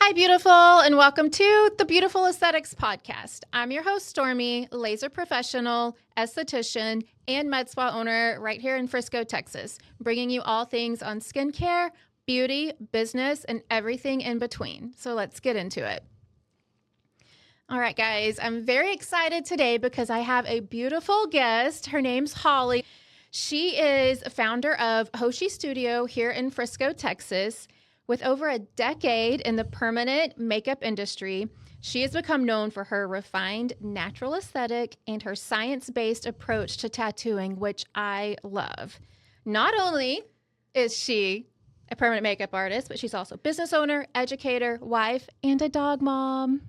Hi, beautiful, and welcome to the Beautiful Aesthetics Podcast. I'm your host, Stormie, laser professional, esthetician, and med spa owner right here in Frisco, Texas, bringing you all things on skincare, beauty, business, and everything in between. So let's get into it. All right, guys, I'm very excited today because I have a beautiful guest. Her name's Holly. She is founder of Hoshi Studio here in Frisco, Texas. With over a decade in the permanent makeup industry, she has become known for her refined natural aesthetic and her science-based approach to tattooing, which I love. Not only is she a permanent makeup artist, but she's also a business owner, educator, wife, and a dog mom,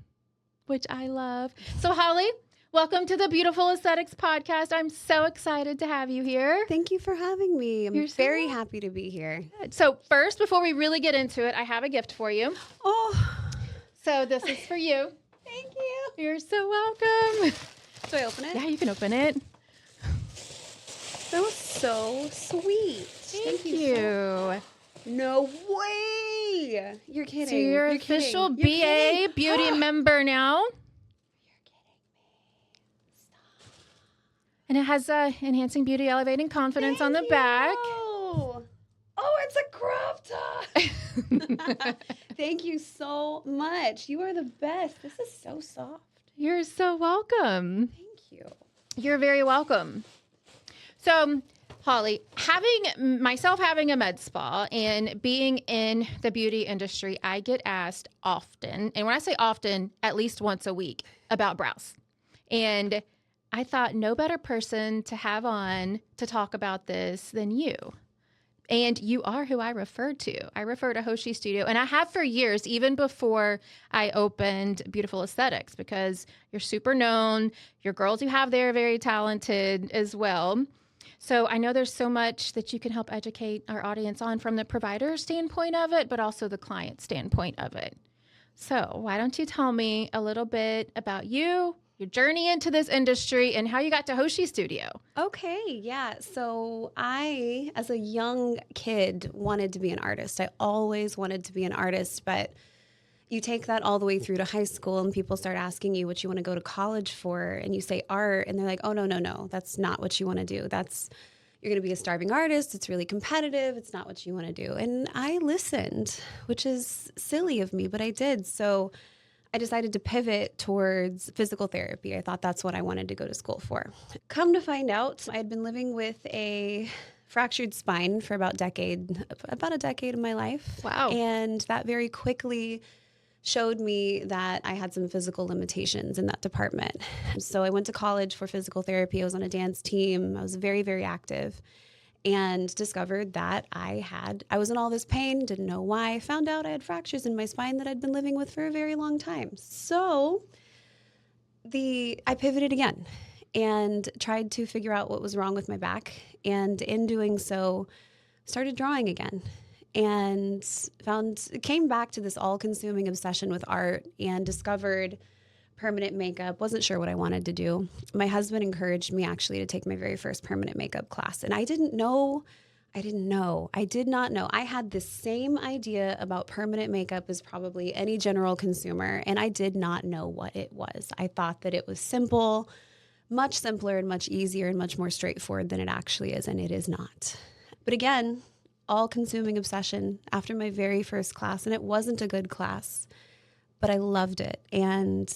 which I love. So Holly, welcome to the Beautiful Aesthetics Podcast. I'm so excited to have you here. Thank you for having me. I'm very happy to be here. So first, before we really get into it, I have a gift for you. Oh, So this is for you. thank you. You're so welcome. Do I open it? Yeah, you can open it. That was so sweet. Thank you. No way. You're kidding. So you're You're kidding. official You're BA kidding. beauty member now. And it has Enhancing Beauty, Elevating Confidence on the back. Oh, it's a crop top. Thank you so much. You are the best. This is so soft. You're so welcome. Thank you. You're very welcome. So, Holly, having a med spa and being in the beauty industry, I get asked often, and when I say often, at least once a week, about brows. And I thought no better person to have on to talk about this than you. And you are who I referred to. I refer to Hoshi Studio, and I have for years, even before I opened Beautiful Aesthetics, because you're super known. Your girls you have there are very talented as well. So I know there's so much that you can help educate our audience on from the provider standpoint of it, but also the client standpoint of it. So why don't you tell me a little bit about you, your journey into this industry, and how you got to Hoshi Studio? Okay, yeah. So I, as a young kid, wanted to be an artist. I always wanted to be an artist, but you take that all the way through to high school and people start asking you what you want to go to college for, and you say art, and they're like, oh, no, that's not what you want to do. You're going to be a starving artist. It's really competitive. It's not what you want to do. And I listened, which is silly of me, but I did. So I decided to pivot towards physical therapy. I thought that's what I wanted to go to school for. Come to find out, I had been living with a fractured spine for about a decade of my life. Wow. And that very quickly showed me that I had some physical limitations in that department. So I went to college for physical therapy. I was on a dance team. I was very, very active. And discovered that I was in all this pain, didn't know why. I found out I had fractures in my spine that I'd been living with for a very long time. So I pivoted again and tried to figure out what was wrong with my back. And in doing so, started drawing again and came back to this all-consuming obsession with art and discovered permanent makeup. Wasn't sure what I wanted to do. My husband encouraged me actually to take my very first permanent makeup class. And I did not know. I had the same idea about permanent makeup as probably any general consumer. And I did not know what it was. I thought that it was simple, much simpler and much easier and much more straightforward than it actually is. And it is not. But again, all-consuming obsession after my very first class. And it wasn't a good class. But I loved it. And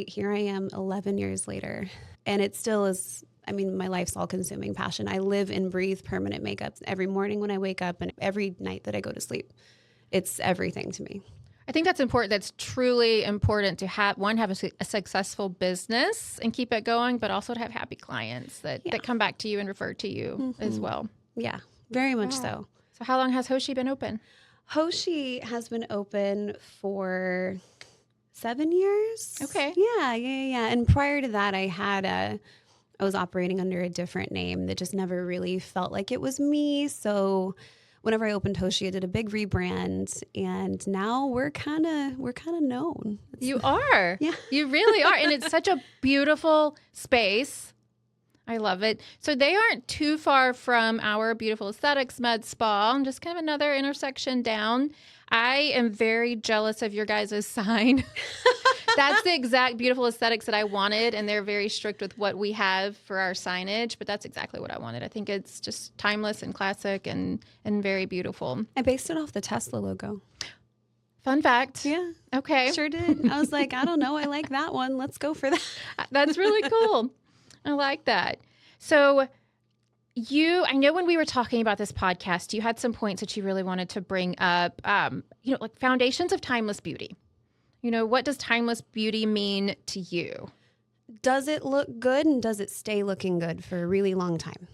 here I am 11 years later. And it still is, my life's all-consuming passion. I live and breathe permanent makeup every morning when I wake up and every night that I go to sleep. It's everything to me. I think that's important. That's truly important to have a successful business and keep it going, but also to have happy clients that come back to you and refer to you as well. Yeah, very much so. So how long has Hoshi been open? Hoshi has been open for 7 years. Okay. Yeah. And prior to that, I was operating under a different name that just never really felt like it was me. So whenever I opened Hoshi, I did a big rebrand, and now we're kind of known. You are. Yeah. You really are. And it's such a beautiful space. I love it. So they aren't too far from our Beautiful Aesthetics Med Spa, just kind of another intersection down. I am very jealous of your guys' sign. That's the exact Beautiful Aesthetics that I wanted, and they're very strict with what we have for our signage, but that's exactly what I wanted. I think it's just timeless and classic and very beautiful. I based it off the Tesla logo. Fun fact. Yeah. Okay. Sure did. I was like, I don't know. I like that one. Let's go for that. That's really cool. I like that. So I know when we were talking about this podcast, you had some points that you really wanted to bring up, like foundations of timeless beauty. What does timeless beauty mean to you? Does it look good and does it stay looking good for a really long time?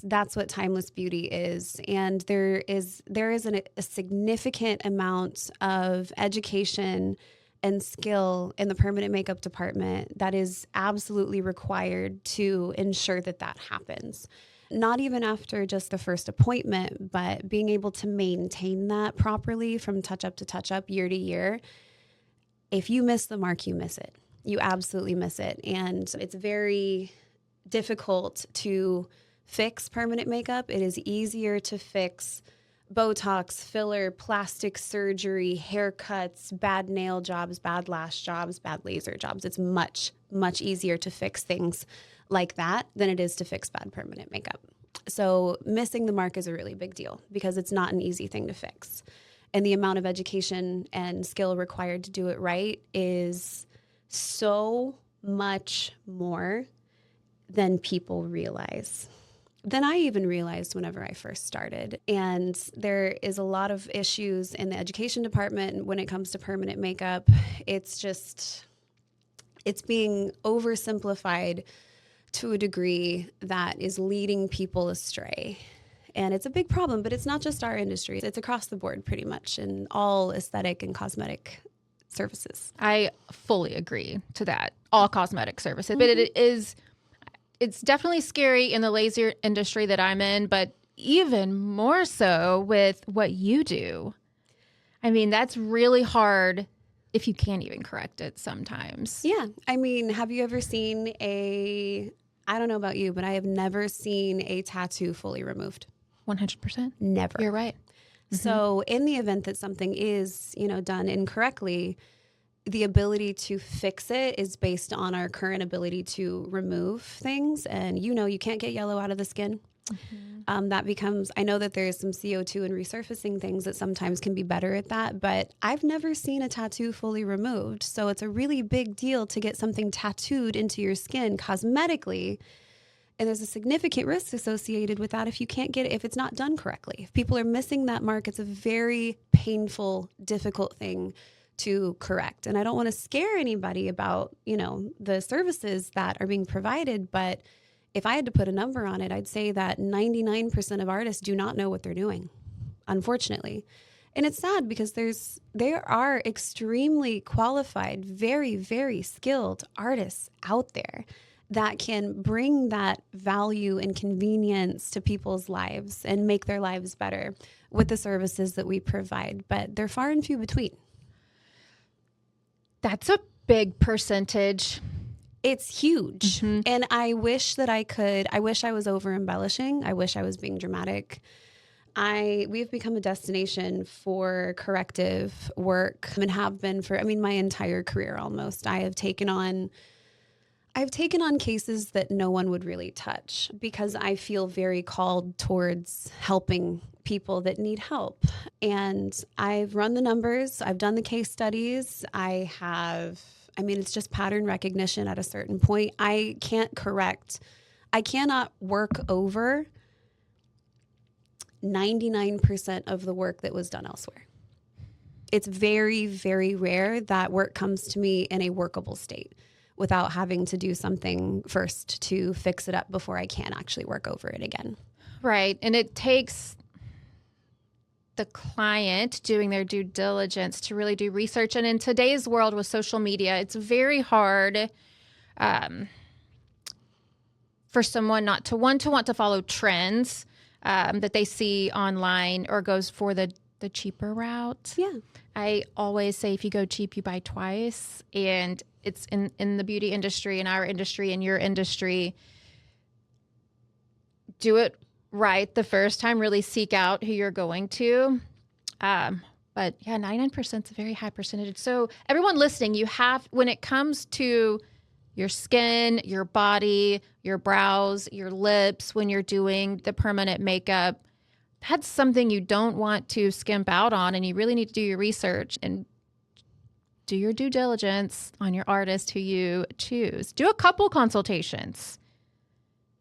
That's what timeless beauty is. And there is a significant amount of education and skill in the permanent makeup department that is absolutely required to ensure that happens. Not even after just the first appointment, but being able to maintain that properly from touch up to touch up, year to year. If you miss the mark, you miss it. You absolutely miss it. And it's very difficult to fix permanent makeup. It is easier to fix Botox, filler, plastic surgery, haircuts, bad nail jobs, bad lash jobs, bad laser jobs. It's much, much easier to fix things like that than it is to fix bad permanent makeup. So missing the mark is a really big deal because it's not an easy thing to fix. And the amount of education and skill required to do it right is so much more than people realize. Than I even realized whenever I first started. And there is a lot of issues in the education department when it comes to permanent makeup. It's being oversimplified to a degree that is leading people astray. And it's a big problem, but it's not just our industry. It's across the board pretty much in all aesthetic and cosmetic services. I fully agree to that. All cosmetic services. But it's definitely scary in the laser industry that I'm in, but even more so with what you do. I mean, that's really hard if you can't even correct it sometimes. Yeah. I mean, have you ever seen I don't know about you, but I have never seen a tattoo fully removed. 100%. Never. You're right. Mm-hmm. So in the event that something is, done incorrectly, the ability to fix it is based on our current ability to remove things. And you can't get yellow out of the skin. Mm-hmm. That becomes, I know that there's some CO2 and resurfacing things that sometimes can be better at that, but I've never seen a tattoo fully removed. So it's a really big deal to get something tattooed into your skin cosmetically. And there's a significant risk associated with that if you can't get it, if it's not done correctly. If people are missing that mark, it's a very painful, difficult thing to correct. And I don't want to scare anybody about, the services that are being provided, but if I had to put a number on it, I'd say that 99% of artists do not know what they're doing, unfortunately. And it's sad because there are extremely qualified, very, very skilled artists out there that can bring that value and convenience to people's lives and make their lives better with the services that we provide, but they're far and few between. That's a big percentage. It's huge. Mm-hmm. And I wish I was over embellishing. I wish I was being dramatic. We've become a destination for corrective work and have been for, my entire career almost. I've taken on cases that no one would really touch because I feel very called towards helping people that need help. And I've run the numbers. I've done the case studies. It's just pattern recognition at a certain point. I cannot work over 99% of the work that was done elsewhere. It's very, very rare that work comes to me in a workable state without having to do something first to fix it up before I can actually work over it again. Right. And it takes the client doing their due diligence to really do research. And in today's world with social media, it's very hard for someone not to want to follow trends that they see online or goes for the cheaper route. Yeah. I always say if you go cheap, you buy twice. And it's in the beauty industry, in our industry, in your industry, do it right the first time, really seek out who you're going to. But yeah, 99% is a very high percentage. So everyone listening, you have, when it comes to your skin, your body, your brows, your lips, when you're doing the permanent makeup, that's something you don't want to skimp out on, and you really need to do your research and do your due diligence on your artist who you choose. Do a couple consultations.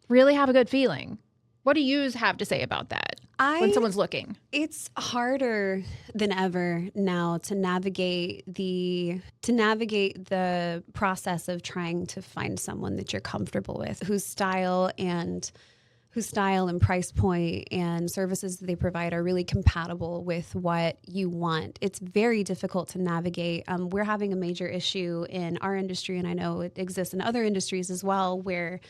Really have a good feeling. What do you have to say about that when someone's looking? It's harder than ever now to navigate the process of trying to find someone that you're comfortable with, whose style and price point and services that they provide are really compatible with what you want. It's very difficult to navigate. We're having a major issue in our industry, and I know it exists in other industries as well, where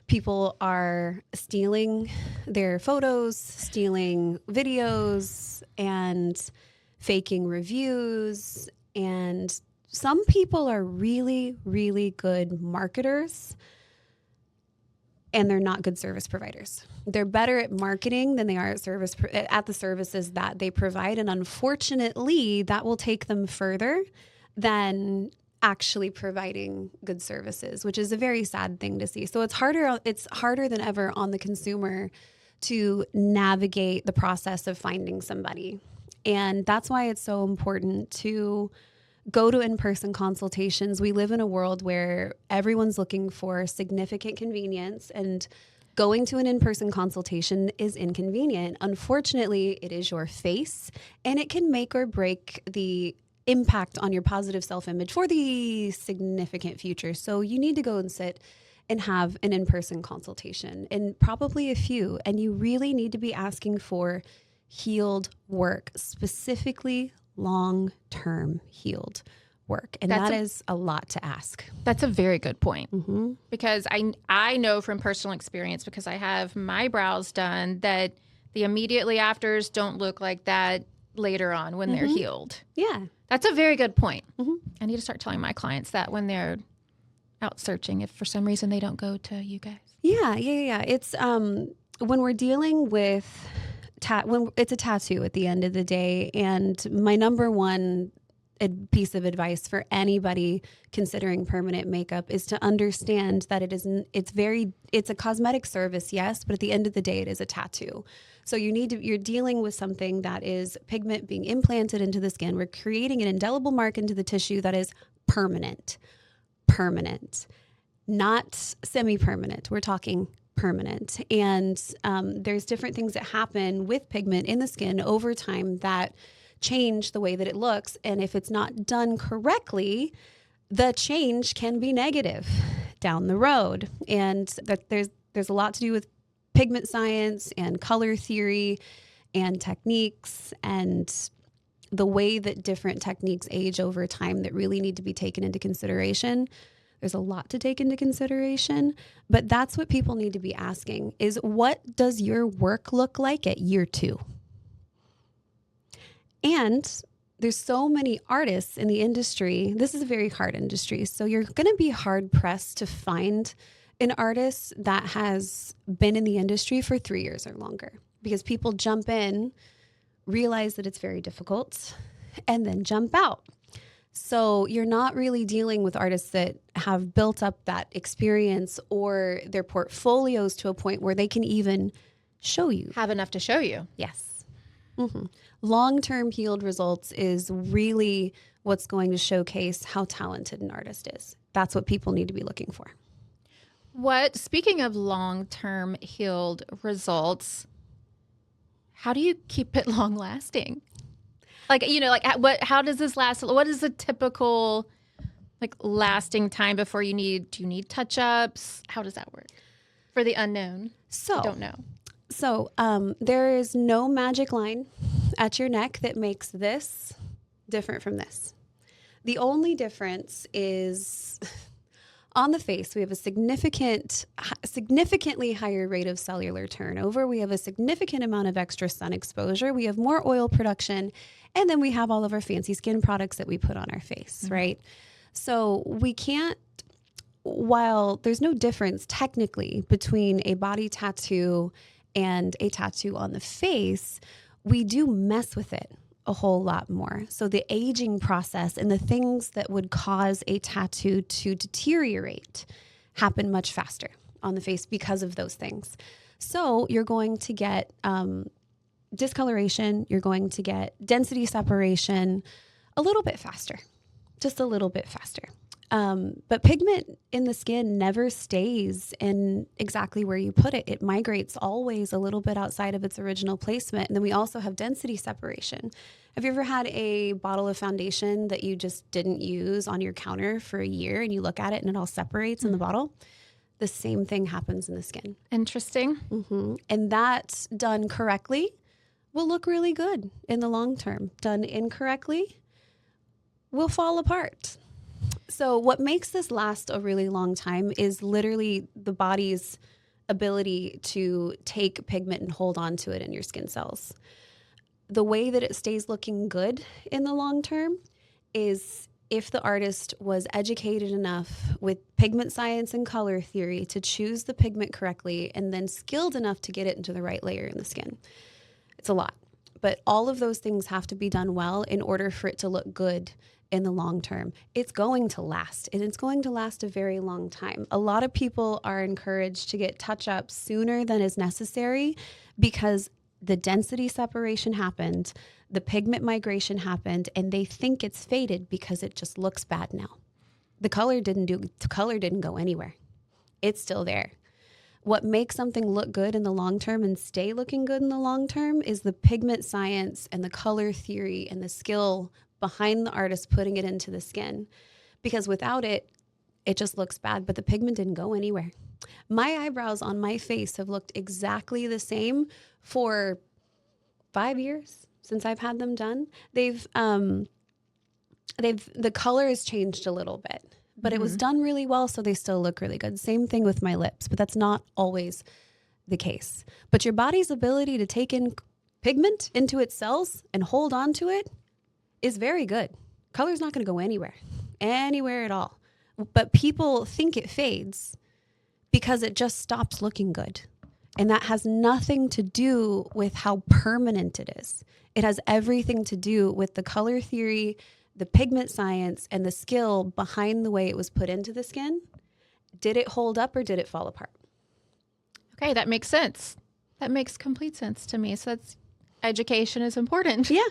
people are stealing their photos, stealing videos, and faking reviews. And some people are really, really good marketers, and they're not good service providers. They're better at marketing than they are at the services that they provide. And unfortunately, that will take them further than actually providing good services, which is a very sad thing to see. So it's harder than ever on the consumer to navigate the process of finding somebody. And that's why it's so important to go to in-person consultations. We live in a world where everyone's looking for significant convenience, and going to an in-person consultation is inconvenient. Unfortunately, it is your face, and it can make or break the impact on your positive self-image for the significant future. So you need to go and sit and have an in-person consultation, and probably a few. And you really need to be asking for healed work, specifically long-term healed work. And that is a lot to ask. That's a very good point. Mm-hmm. Because I know from personal experience, because I have my brows done, that the immediately afters don't look like that later on when they're healed. Yeah. That's a very good point. Mm-hmm. I need to start telling my clients that when they're out searching, if for some reason they don't go to you guys. Yeah. It's when we're dealing with when it's a tattoo at the end of the day, and my number one piece of advice for anybody considering permanent makeup is to understand that it's a cosmetic service, yes, but at the end of the day, it is a tattoo. So you're dealing with something that is pigment being implanted into the skin. We're creating an indelible mark into the tissue that is permanent, not semi-permanent. We're talking permanent. And there's different things that happen with pigment in the skin over time that change the way that it looks. And if it's not done correctly, the change can be negative down the road. And that there's a lot to do with pigment science and color theory and techniques and the way that different techniques age over time that really need to be taken into consideration. There's a lot to take into consideration, but that's what people need to be asking is, what does your work look like at year 2? And there's so many artists in the industry. This is a very hard industry. So you're going to be hard pressed to find an artist that has been in the industry for 3 years or longer, because people jump in, realize that it's very difficult, and then jump out. So you're not really dealing with artists that have built up that experience or their portfolios to a point where they can even show you. Have enough to show you. Yes. Mm-hmm. Long-term healed results is really what's going to showcase how talented an artist is. That's what people need to be looking for. Speaking of long-term healed results, how do you keep it long-lasting? How does this last? What is the typical lasting time before do you need touch-ups? How does that work for the unknown? I don't know. So there is no magic line at your neck that makes this different from this. The only difference is on the face. We have a significantly higher rate of cellular turnover. We have a significant amount of extra sun exposure. We have more oil production. And then we have all of our fancy skin products that we put on our face, right? So we can't while there's no difference technically between a body tattoo and a tattoo on the face, we do mess with it a whole lot more. So the aging process and the things that would cause a tattoo to deteriorate happen much faster on the face because of those things. So you're going to get discoloration, you're going to get density separation a little bit faster, just a little bit faster. But pigment in the skin never stays in exactly where you put it. It migrates always a little bit outside of its original placement. And then we also have density separation. Have you ever had a bottle of foundation that you just didn't use on your counter for a year and you look at it and it all separates in the bottle? The same thing happens in the skin. Interesting. Mm-hmm. And that done correctly will look really good in the long term. Done incorrectly will fall apart. So what makes this last a really long time is literally the body's ability to take pigment and hold on to it in your skin cells. The way that it stays looking good in the long term is if the artist was educated enough with pigment science and color theory to choose the pigment correctly and then skilled enough to get it into the right layer in the skin. It's a lot, but all of those things have to be done well in order for it to look good in the long term. It's going to last, and it's going to last a very long time. A lot of people are encouraged to get touch-ups sooner than is necessary because the density separation happened, the pigment migration happened, and they think it's faded because it just looks bad now. The color didn't go anywhere. It's still there. What makes something look good in the long term and stay looking good in the long term is the pigment science and the color theory and the skill behind the artist putting it into the skin. Because without it, it just looks bad, but the pigment didn't go anywhere. My eyebrows on my face have looked exactly the same for 5 years since I've had them done. The color has changed a little bit, but it was done really well, so they still look really good. Same thing with my lips, but that's not always the case. But your body's ability to take in pigment into its cells and hold on to it is very good. Color's not going to go anywhere at all. But people think it fades because it just stops looking good. And that has nothing to do with how permanent it is. It has everything to do with the color theory, the pigment science, and the skill behind the way it was put into the skin. Did it hold up or did it fall apart? Okay, that makes sense. That makes complete sense to me. So that's education is important. Yeah.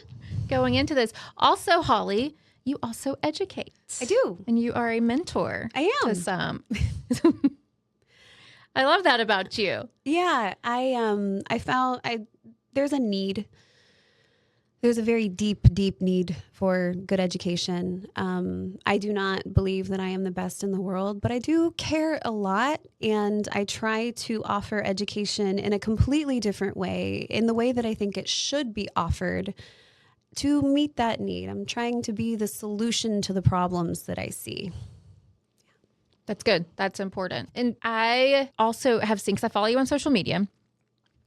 Going into this. Also, Holly, you also educate. I do. And you are a mentor. I am. To some. I love that about you. Yeah, I found there's a need. There's a very deep need for good education. I do not believe that I am the best in the world, but I do care a lot, and I try to offer education in a completely different way, in the way that I think it should be offered to meet that need. I'm trying to be the solution to the problems that I see. That's good. That's important. And I also have seen, because I follow you on social media,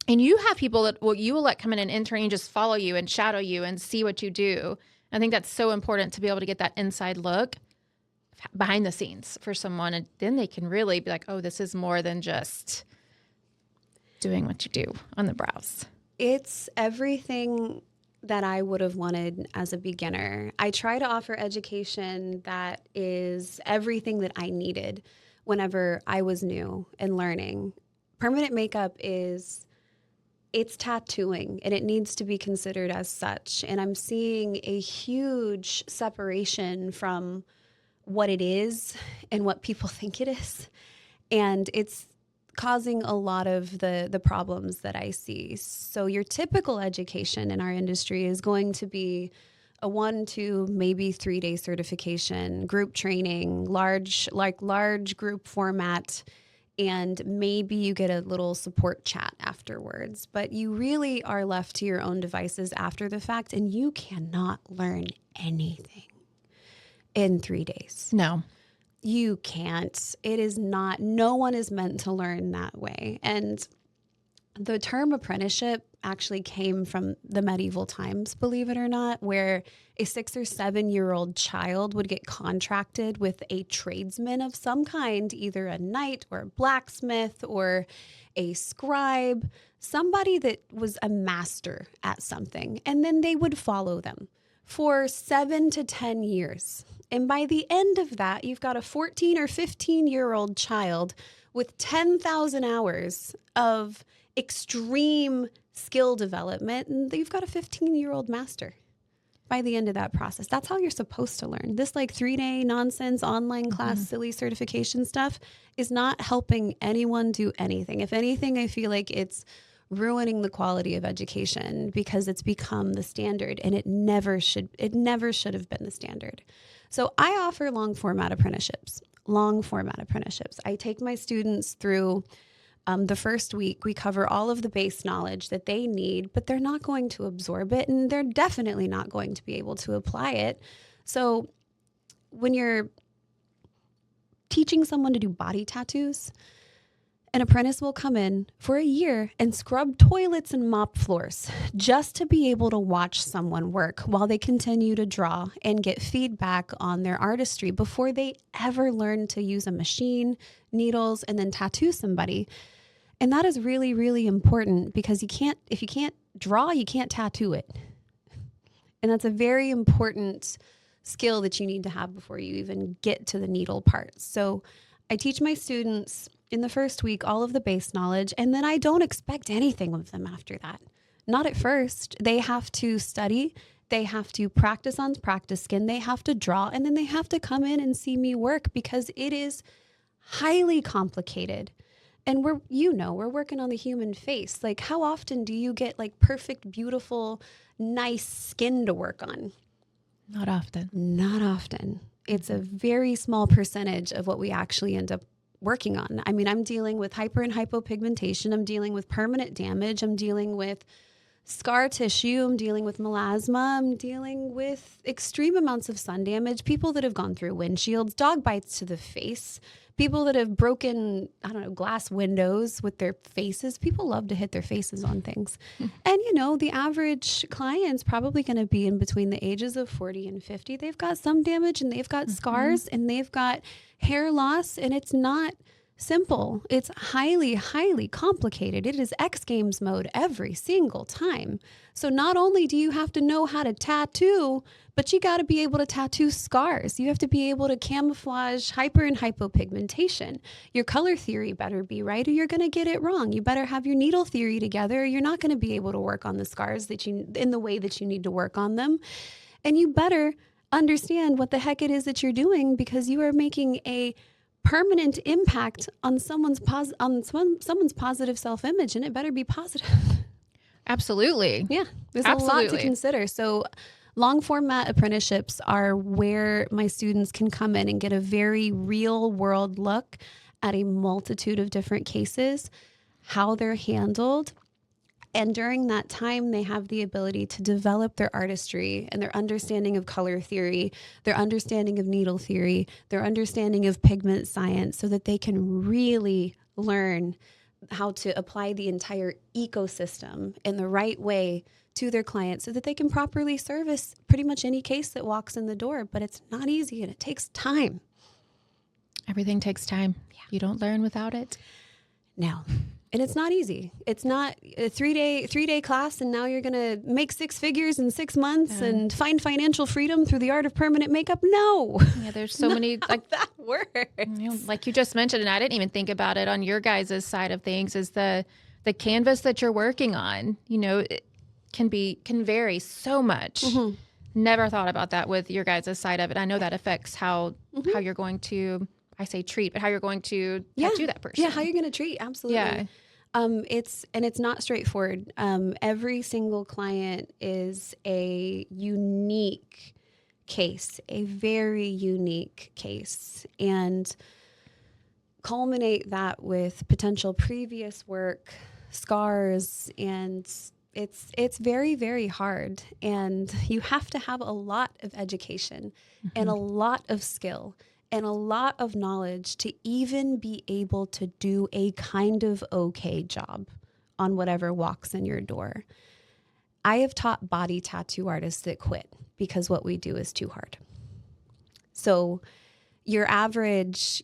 and you have people that you will let come in and intern and just follow you and shadow you and see what you do. I think that's so important to be able to get that inside look behind the scenes for someone. And then they can really be like, oh, this is more than just doing what you do on the brows. It's everything that I would have wanted as a beginner. I try to offer education that is everything that I needed whenever I was new and learning. Permanent makeup it's tattooing, and it needs to be considered as such. And I'm seeing a huge separation from what it is and what people think it is. And it's causing a lot of the problems that I see. So your typical education in our industry is going to be a 1 to maybe 3 day certification, group training, large group format, and maybe you get a little support chat afterwards. But you really are left to your own devices after the fact, and you cannot learn anything in 3 days. No. You can't. It is not, no one is meant to learn that way. And the term apprenticeship actually came from the medieval times, believe it or not, where a 6 or 7 year old child would get contracted with a tradesman of some kind, either a knight or a blacksmith or a scribe, somebody that was a master at something. And then they would follow them for 7 to 10 years. And by the end of that, you've got a 14 or 15-year-old child with 10,000 hours of extreme skill development, and you've got a 15-year-old master by the end of that process. That's how you're supposed to learn. This 3-day nonsense online class, silly certification stuff is not helping anyone do anything. If anything, I feel like it's ruining the quality of education because it's become the standard, and it never should have been the standard. So I offer long format apprenticeships. I take my students through the first week. We cover all of the base knowledge that they need, but they're not going to absorb it, and they're definitely not going to be able to apply it. So when you're teaching someone to do body tattoos, an apprentice will come in for a year and scrub toilets and mop floors just to be able to watch someone work while they continue to draw and get feedback on their artistry before they ever learn to use a machine, needles, and then tattoo somebody. And that is really, really important because if you can't draw, you can't tattoo it. And that's a very important skill that you need to have before you even get to the needle part. So I teach my students in the first week all of the base knowledge, and then I don't expect anything of them after that. Not at first. They have to study, they have to practice on practice skin, they have to draw, and then they have to come in and see me work because it is highly complicated. And we're working on the human face. How often do you get perfect, beautiful, nice skin to work on? Not often. Not often. It's a very small percentage of what we actually end up working on. I mean, I'm dealing with hyper and hypopigmentation. I'm dealing with permanent damage. I'm dealing with scar tissue. I'm dealing with melasma. I'm dealing with extreme amounts of sun damage, people that have gone through windshields, dog bites to the face, people that have broken, glass windows with their faces. People love to hit their faces on things. And, the average client's probably going to be in between the ages of 40 and 50. They've got some damage and they've got scars and they've got hair loss, and it's not simple. It's highly, highly complicated. It is X Games mode every single time. So not only do you have to know how to tattoo, but you got to be able to tattoo scars. You have to be able to camouflage hyper and hypopigmentation. Your color theory better be right, or you're going to get it wrong. You better have your needle theory together, or you're not going to be able to work on the scars in the way that you need to work on them. And you better understand what the heck it is that you're doing, because you are making a permanent impact on someone's positive self-image, and it better be positive. Absolutely. Yeah, there's a lot to consider. So long format apprenticeships are where my students can come in and get a very real world look at a multitude of different cases, how they're handled. And during that time, they have the ability to develop their artistry and their understanding of color theory, their understanding of needle theory, their understanding of pigment science, so that they can really learn how to apply the entire ecosystem in the right way to their clients so that they can properly service pretty much any case that walks in the door. But it's not easy, and it takes time. Everything takes time. Yeah. You don't learn without it. No. And it's not easy. It's not a three-day class, and now you're going to make 6 figures in 6 months and find financial freedom through the art of permanent makeup. No. Yeah, there's so many that works. Like you just mentioned, and I didn't even think about it on your guys' side of things, is the canvas that you're working on. It can vary so much. Mm-hmm. Never thought about that with your guys' side of it. I know that affects how you're going to, I say treat, but how you're going to tattoo that person. Yeah, how you're going to treat. Absolutely. Yeah. It's not straightforward. Every single client is a unique case, a very unique case, and culminate that with potential previous work, scars, and it's very, very hard. And you have to have a lot of education and a lot of skill and a lot of knowledge to even be able to do a kind of okay job on whatever walks in your door. I have taught body tattoo artists that quit because what we do is too hard. So your average,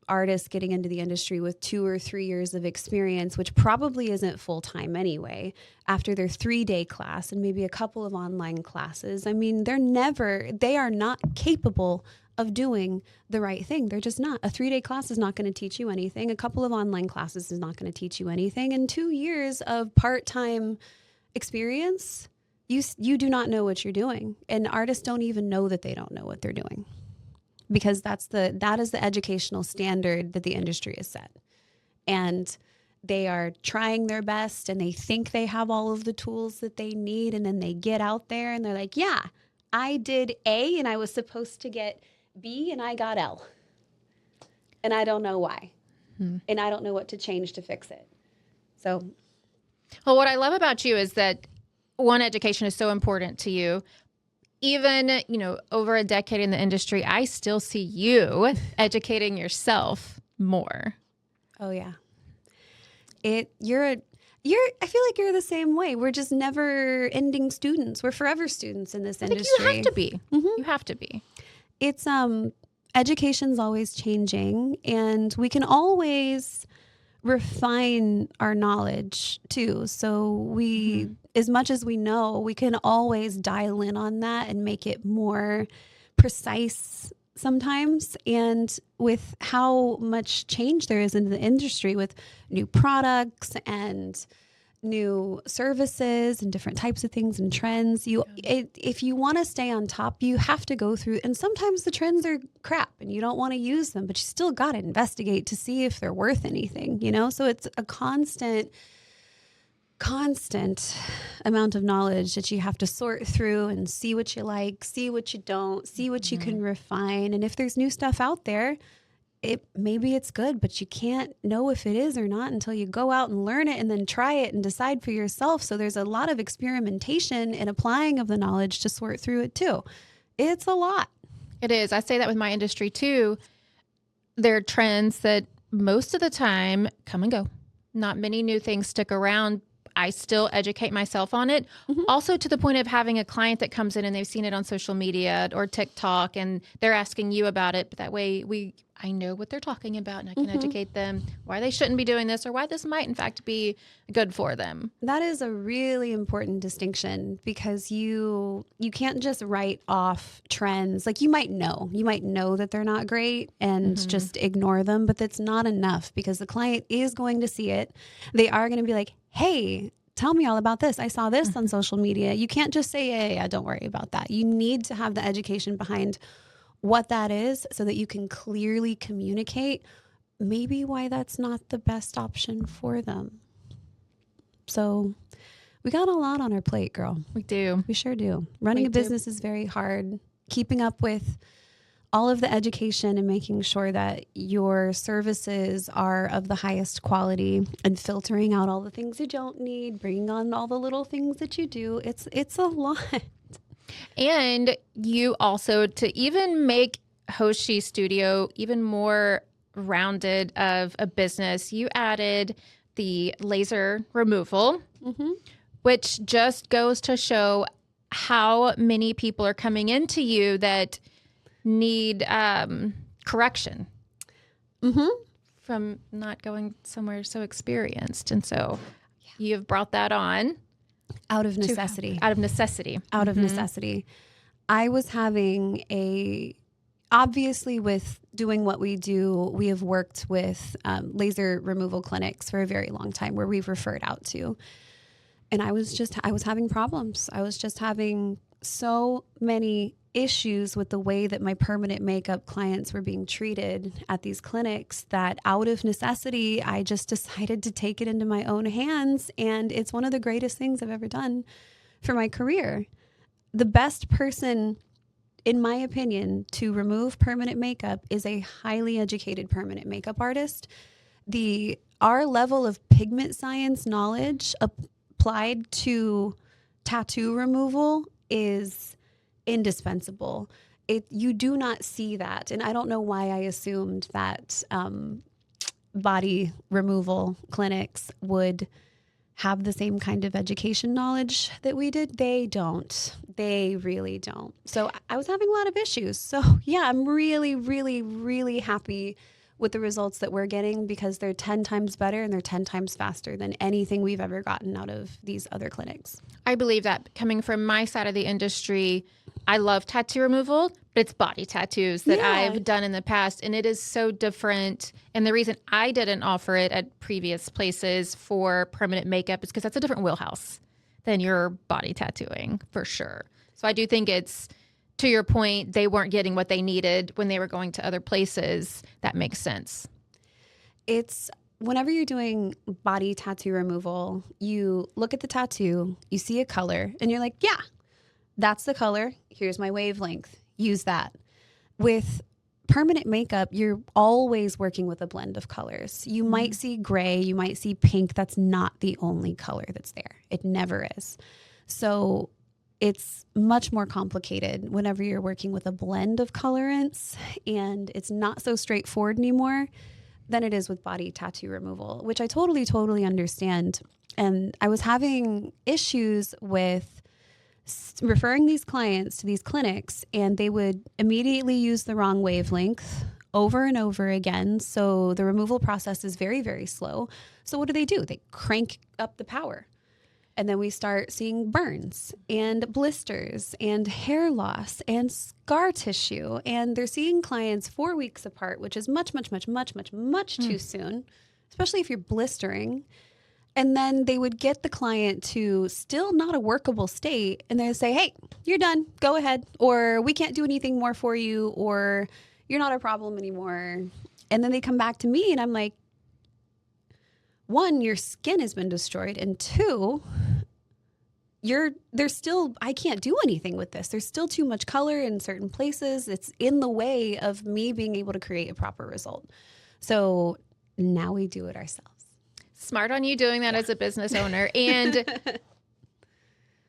artist getting into the industry with 2 or 3 years of experience, which probably isn't full-time anyway, after their 3-day class and maybe a couple of online classes, I mean, they are not capable of doing the right thing. They're just not. A 3-day class is not going to teach you anything. A couple of online classes is not going to teach you anything. And 2 years of part-time experience, you do not know what you're doing. And artists don't even know that they don't know what they're doing, because that is the educational standard that the industry has set. And they are trying their best and they think they have all of the tools that they need. And then they get out there and they're like, yeah, I did A and I was supposed to get B and I got L. And I don't know why. And I don't know what to change to fix it. So. Well, what I love about you is that, one, education is so important to you. Even, over a decade in the industry, I still see you educating yourself more. Oh yeah. I feel like you're the same way. We're just never ending students. We're forever students in this industry. You have to be. Mm-hmm. You have to be. It's, education's always changing, and we can always refine our knowledge too. So we, as much as we know, we can always dial in on that and make it more precise sometimes. And with how much change there is in the industry with new products and new services and different types of things and trends, if you want to stay on top, you have to go through, and sometimes the trends are crap and you don't want to use them, but you still got to investigate to see if they're worth anything, so it's a constant amount of knowledge that you have to sort through and see what you like, see what you don't, see what you can refine. And if there's new stuff out there, maybe it's good, but you can't know if it is or not until you go out and learn it and then try it and decide for yourself. So there's a lot of experimentation and applying of the knowledge to sort through it too. It's a lot. It is. I say that with my industry too. There are trends that most of the time come and go. Not many new things stick around. I still educate myself on it. Also to the point of having a client that comes in and they've seen it on social media or TikTok and they're asking you about it. But that way I know what they're talking about and I can educate them why they shouldn't be doing this or why this might in fact be good for them. That is a really important distinction, because you can't just write off trends. Like you might know that they're not great and just ignore them, but that's not enough, because the client is going to see it. They are going to be like, hey, tell me all about this. I saw this on social media. You can't just say, yeah, don't worry about that. You need to have the education behind what that is so that you can clearly communicate maybe why that's not the best option for them. So we got a lot on our plate, girl. We do. We sure do. Running a business is very hard. Keeping up with all of the education and making sure that your services are of the highest quality and filtering out all the things you don't need, bringing on all the little things that you do. It's a lot. And you also, to even make Hoshi Studio even more rounded of a business, you added the laser removal, which just goes to show how many people are coming into you that need correction from not going somewhere so experienced. And so you've brought that on. Out of necessity. Out of necessity. I was having obviously with doing what we do, we have worked with laser removal clinics for a very long time where we've referred out to. And I was having problems. I was just having so many issues with the way that my permanent makeup clients were being treated at these clinics that out of necessity, I just decided to take it into my own hands. And it's one of the greatest things I've ever done for my career. The best person, in my opinion, to remove permanent makeup is a highly educated permanent makeup artist. Our level of pigment science knowledge applied to tattoo removal is indispensable. You do not see that. And I don't know why I assumed that body removal clinics would have the same kind of education knowledge that we did. They don't. They really don't. So I was having a lot of issues. So yeah, I'm really, really, really happy with the results that we're getting because they're 10 times better and they're 10 times faster than anything we've ever gotten out of these other clinics. I believe that. Coming from my side of the industry, I love tattoo removal, but it's body tattoos that I've done in the past, and it is so different. And the reason I didn't offer it at previous places for permanent makeup is because that's a different wheelhouse than your body tattooing, for sure. So I do think it's, to your point, they weren't getting what they needed when they were going to other places. That makes sense. It's whenever you're doing body tattoo removal, you look at the tattoo, you see a color, and you're like, yeah, that's the color. Here's my wavelength. Use that. With permanent makeup, you're always working with a blend of colors. You might see gray, you might see pink. That's not the only color that's there. It never is. So it's much more complicated whenever you're working with a blend of colorants, and it's not so straightforward anymore than it is with body tattoo removal, which I totally understand. And I was having issues with referring these clients to these clinics, and they would immediately use the wrong wavelength over and over again. So the removal process is very, very slow. So what do? They crank up the power. And then we start seeing burns and blisters and hair loss and scar tissue. And they're seeing clients 4 weeks apart, which is much too soon, especially if you're blistering. And then they would get the client to still not a workable state. And they'd say, hey, you're done. Go ahead. Or we can't do anything more for you. Or you're not a problem anymore. And then they come back to me and I'm like, one, your skin has been destroyed. And two, I can't do anything with this. There's still too much color in certain places. It's in the way of me being able to create a proper result. So now we do it ourselves. Smart on you doing that as a business owner and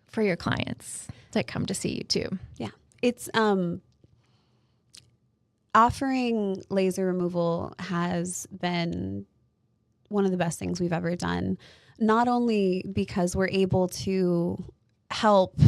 for your clients that come to see you too. Yeah. It's offering laser removal has been one of the best things we've ever done, not only because we're able to help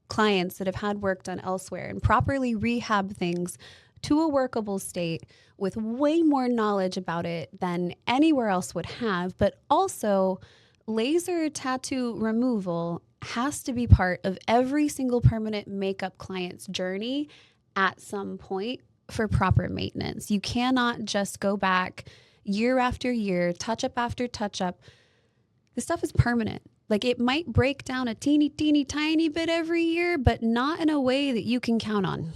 clients that have had work done elsewhere and properly rehab things to a workable state with way more knowledge about it than anywhere else would have, but also laser tattoo removal has to be part of every single permanent makeup client's journey at some point for proper maintenance. You cannot just go back year after year, touch up after touch up. This stuff is permanent. Like it might break down a teeny tiny bit every year, but not in a way that you can count on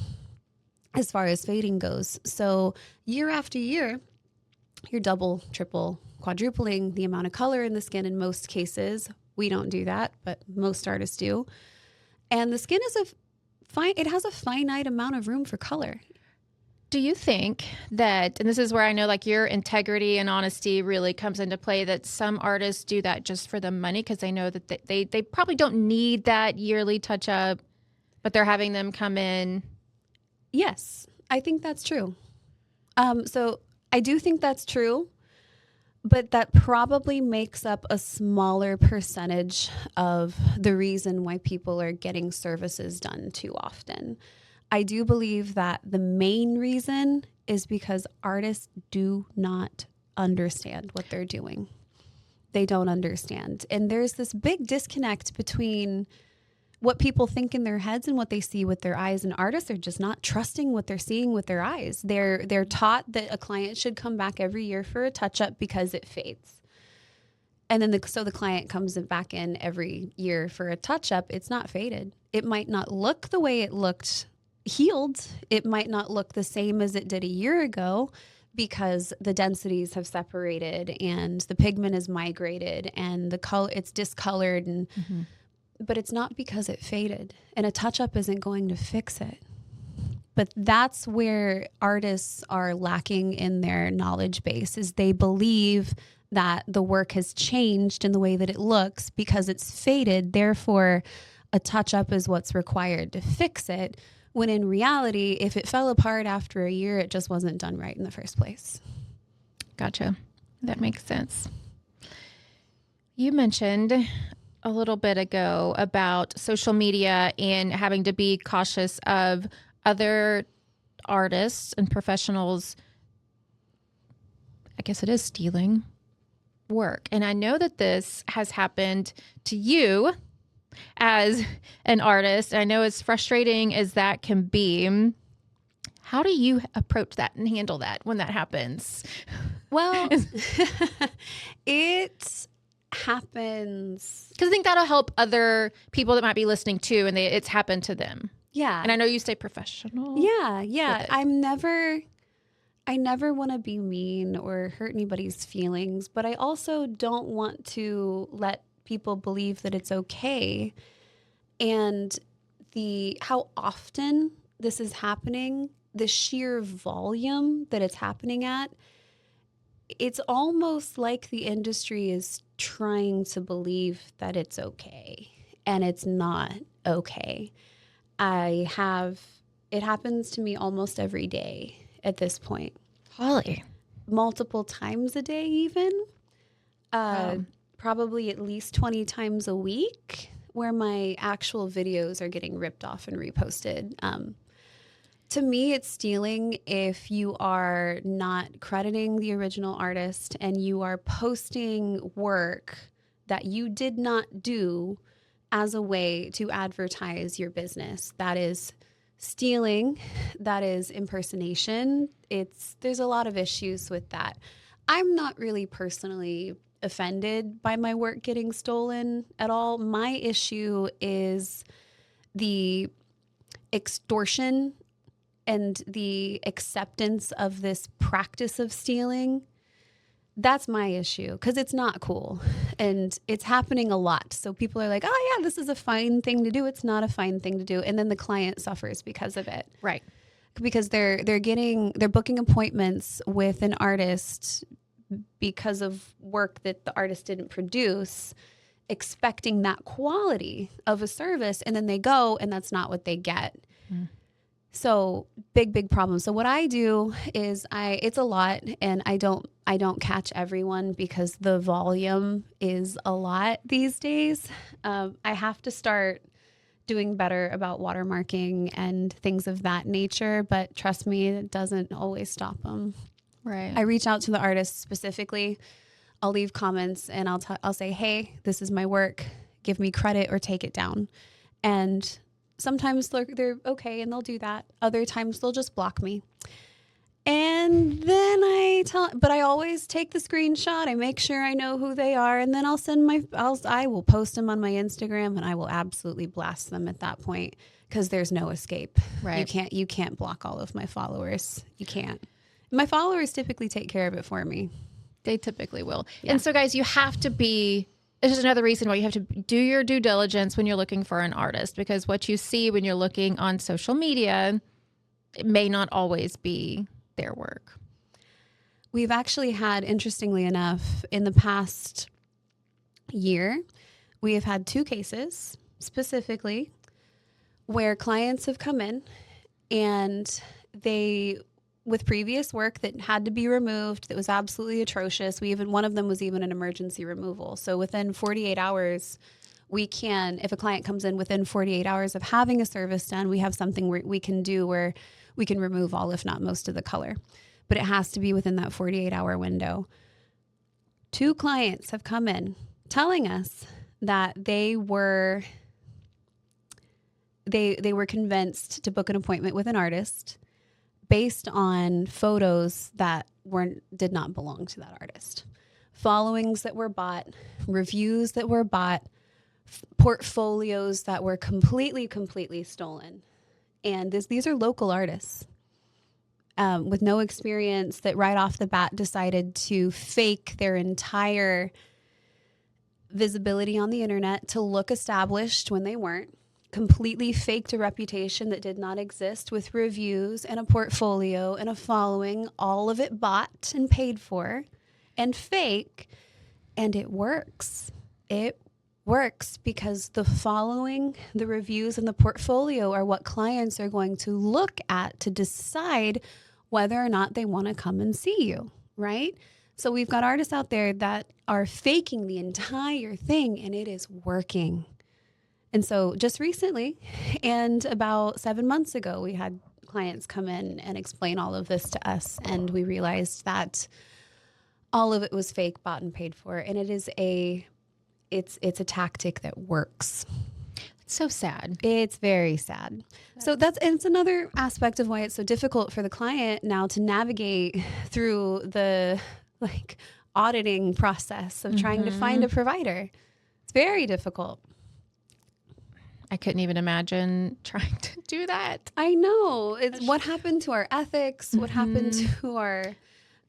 as far as fading goes. So year after year, you're double, triple, quadrupling the amount of color in the skin in most cases. We don't do that, but most artists do. And the skin is it has a finite amount of room for color. Do you think that, and this is where I know like your integrity and honesty really comes into play, that some artists do that just for the money because they know that they probably don't need that yearly touch up, but they're having them come in? Yes, I think that's true. So I do think that's true, but that probably makes up a smaller percentage of the reason why people are getting services done too often. I do believe that the main reason is because artists do not understand what they're doing. They don't understand. And there's this big disconnect between what people think in their heads and what they see with their eyes. And artists are just not trusting what they're seeing with their eyes. They're taught that a client should come back every year for a touch-up because it fades. And then so the client comes back in every year for a touch-up. It's not faded. It might not look the way it looked healed. It might not look the same as it did a year ago because the densities have separated and the pigment is migrated and the color, it's discolored, and but it's not because it faded, and a touch-up isn't going to fix it. But that's where artists are lacking in their knowledge base, is they believe that the work has changed in the way that it looks because it's faded, therefore a touch-up is what's required to fix it, when in reality, if it fell apart after a year, it just wasn't done right in the first place. Gotcha. That makes sense. You mentioned a little bit ago about social media and having to be cautious of other artists and professionals. I guess it is stealing work. And I know that this has happened to you as an artist. I know as frustrating as that can be. How do you approach that and handle that when that happens? Well, it happens. Because I think that'll help other people that might be listening too, and it's happened to them. Yeah. And I know you stay professional. Yeah. I never want to be mean or hurt anybody's feelings, but I also don't want to let people believe that it's okay. And how often this is happening, the sheer volume that it's happening at, it's almost like the industry is trying to believe that it's okay, and it's not okay. It happens to me almost every day at this point. Holly. Multiple times a day even. Probably at least 20 times a week, where my actual videos are getting ripped off and reposted. To me, it's stealing if you are not crediting the original artist and you are posting work that you did not do as a way to advertise your business. That is stealing. That is impersonation. There's a lot of issues with that. I'm not really personally offended by my work getting stolen at all. My issue is the extortion and the acceptance of this practice of stealing. That's my issue, because it's not cool and it's happening a lot. So people are like, oh yeah, this is a fine thing to do. It's not a fine thing to do. And then the client suffers because of it. Right. Because they're booking appointments with an artist because of work that the artist didn't produce, expecting that quality of a service, and then they go and that's not what they get. So big problem. So what I do is it's a lot, and I don't catch everyone because the volume is a lot these days. I have to start doing better about watermarking and things of that nature, but trust me, it doesn't always stop them. Right. I reach out to the artist specifically. I'll leave comments and I'll say, hey, this is my work. Give me credit or take it down. And sometimes they're okay and they'll do that. Other times they'll just block me. And then but I always take the screenshot. I make sure I know who they are, and then I will post them on my Instagram, and I will absolutely blast them at that point, because there's no escape. Right. You can't block all of my followers. You can't. My followers typically take care of it for me. They typically will. Yeah. And so guys, you have to be, this is another reason why you have to do your due diligence when you're looking for an artist, because what you see when you're looking on social media, it may not always be their work. We've actually had, interestingly enough, in the past year, we have had 2 cases specifically where clients have come in and with previous work that had to be removed, that was absolutely atrocious. One of them was even an emergency removal. So within 48 hours, if a client comes in within 48 hours of having a service done, we have something we can do where we can remove all, if not most, of the color. But it has to be within that 48-hour window. 2 clients have come in telling us that they were convinced to book an appointment with an artist based on photos that did not belong to that artist. Followings that were bought, reviews that were bought, portfolios that were completely stolen. And these are local artists with no experience that right off the bat decided to fake their entire visibility on the internet to look established when they weren't. Completely faked a reputation that did not exist, with reviews and a portfolio and a following, all of it bought and paid for and fake. And it works. It works because the following, the reviews, and the portfolio are what clients are going to look at to decide whether or not they want to come and see you, right? So we've got artists out there that are faking the entire thing, and it is working. And so just recently, and about 7 months ago, we had clients come in and explain all of this to us, and we realized that all of it was fake, bought and paid for, and it's a tactic that works. It's so sad. It's very sad. So it's another aspect of why it's so difficult for the client now to navigate through the auditing process of trying to find a provider. It's very difficult. I couldn't even imagine trying to do that. I know. It's what happened to our ethics? What happened to our...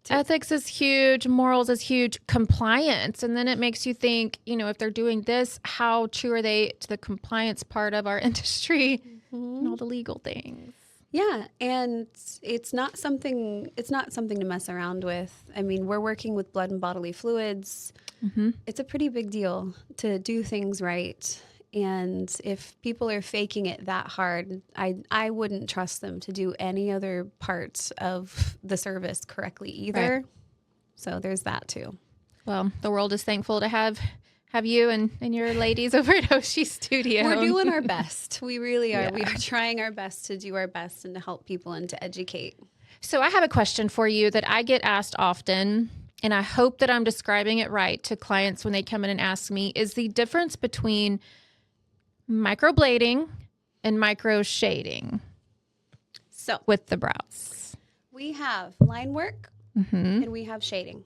Ethics is huge. Morals is huge. Compliance. And then it makes you think, if they're doing this, how true are they to the compliance part of our industry and all the legal things? Yeah. And it's not something to mess around with. I mean, we're working with blood and bodily fluids. It's a pretty big deal to do things right. And if people are faking it that hard, I wouldn't trust them to do any other parts of the service correctly either. Right. So there's that too. Well, the world is thankful to have you and your ladies over at Hoshi Studio. We're doing our best. We really are. Yeah. We are trying our best to do our best and to help people and to educate. So I have a question for you that I get asked often, and I hope that I'm describing it right to clients when they come in and ask me, is the difference between microblading and microshading with the brows. We have line work and we have shading.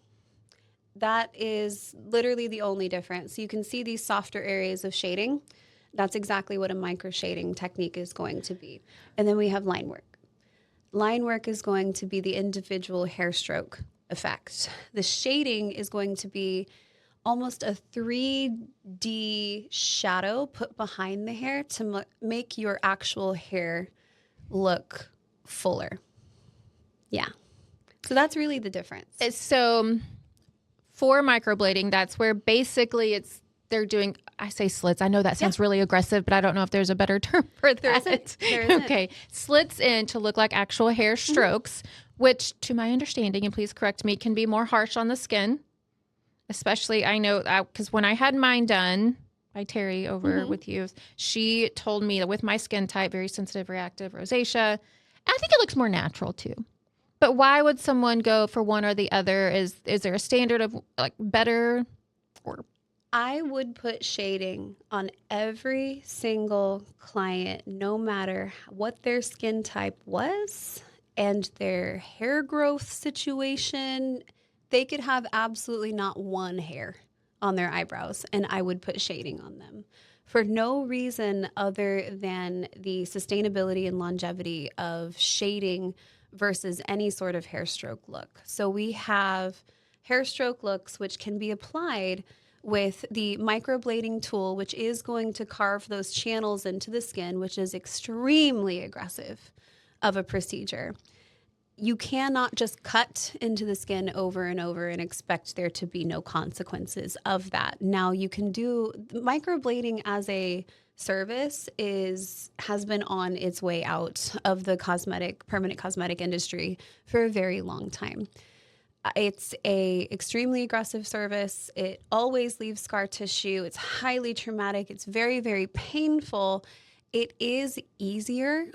That is literally the only difference. You can see these softer areas of shading. That's exactly what a microshading technique is going to be. And then we have line work. Line work is going to be the individual hair stroke effect. The shading is going to be almost a 3D shadow put behind the hair to make your actual hair look fuller. Yeah. So that's really the difference. So for microblading, that's where basically they're doing, I say slits. I know that sounds really aggressive, but I don't know if there's a better term for that. There isn't. Okay. Slits in to look like actual hair strokes, which to my understanding, and please correct me, can be more harsh on the skin. Especially, I know, because when I had mine done by Terry over with you, she told me that with my skin type, very sensitive, reactive, rosacea, I think it looks more natural too. But why would someone go for one or the other? Is there a standard of better? Or I would put shading on every single client, no matter what their skin type was and their hair growth situation. They could have absolutely not one hair on their eyebrows, and I would put shading on them for no reason other than the sustainability and longevity of shading versus any sort of hair stroke look. So we have hair stroke looks which can be applied with the microblading tool, which is going to carve those channels into the skin, which is extremely aggressive of a procedure. You cannot just cut into the skin over and over and expect there to be no consequences of that. Now you can do microblading as a service has been on its way out of the permanent cosmetic industry for a very long time. It's a extremely aggressive service. It always leaves scar tissue. It's highly traumatic. It's very, very painful. It is easier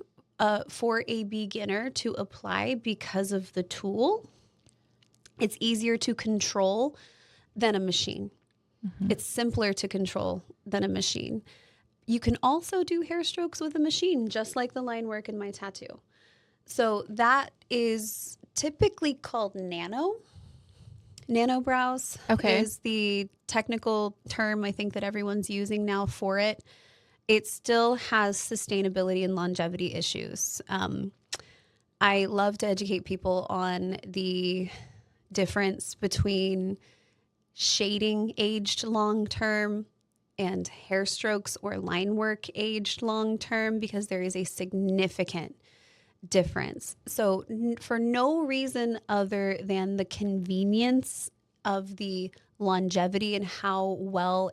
for a beginner to apply because of the tool. It's easier to control than a machine. It's simpler to control than a machine. You can also do hair strokes with a machine, just like the line work in my tattoo. So that is typically called nano. Nano brows is the technical term I think that everyone's using now for it. It still has sustainability and longevity issues. I love to educate people on the difference between shading aged long-term and hair strokes or line work aged long-term, because there is a significant difference. So for no reason other than the convenience of the longevity and how well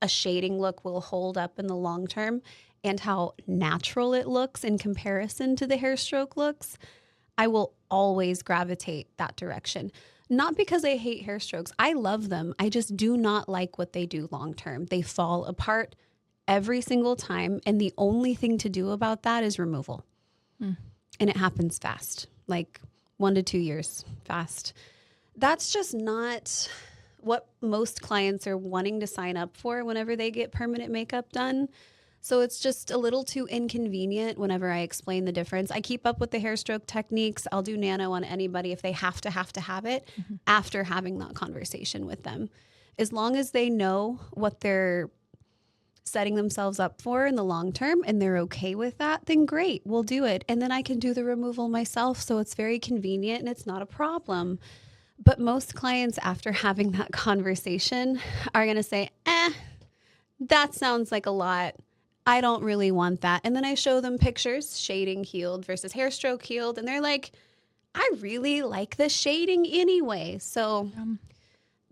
a shading look will hold up in the long term and how natural it looks in comparison to the hair stroke looks, I will always gravitate that direction. Not because I hate hair strokes. I love them. I just do not like what they do long term. They fall apart every single time. And the only thing to do about that is removal. And it happens fast, like 1 to 2 years fast. That's just not what most clients are wanting to sign up for whenever they get permanent makeup done. So it's just a little too inconvenient whenever I explain the difference. I keep up with the hair stroke techniques. I'll do nano on anybody if they have to have it after having that conversation with them. As long as they know what they're setting themselves up for in the long term and they're okay with that, then great, we'll do it. And then I can do the removal myself. So it's very convenient and it's not a problem. But most clients, after having that conversation, are going to say, that sounds like a lot. I don't really want that. And then I show them pictures, shading healed versus hair stroke healed. And they're like, I really like the shading anyway. So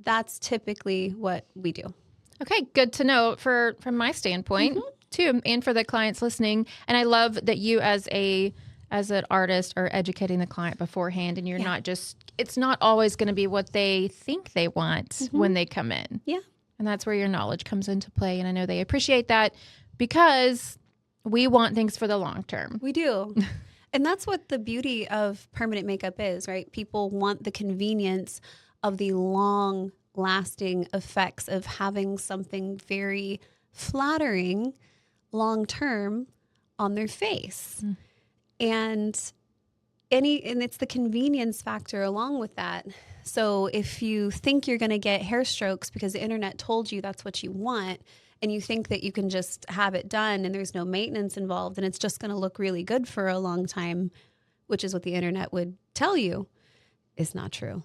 that's typically what we do. Okay, good to know from my standpoint too, and for the clients listening. And I love that you as an artist are educating the client beforehand, and you're not just, it's not always going to be what they think they want when they come in. Yeah. And that's where your knowledge comes into play. And I know they appreciate that because we want things for the long term. We do. And that's what the beauty of permanent makeup is, right? People want the convenience of the long lasting effects of having something very flattering long term on their face. And it's the convenience factor along with that. So if you think you're going to get hair strokes because the internet told you that's what you want, and you think that you can just have it done and there's no maintenance involved and it's just going to look really good for a long time, which is what the internet would tell you, is not true.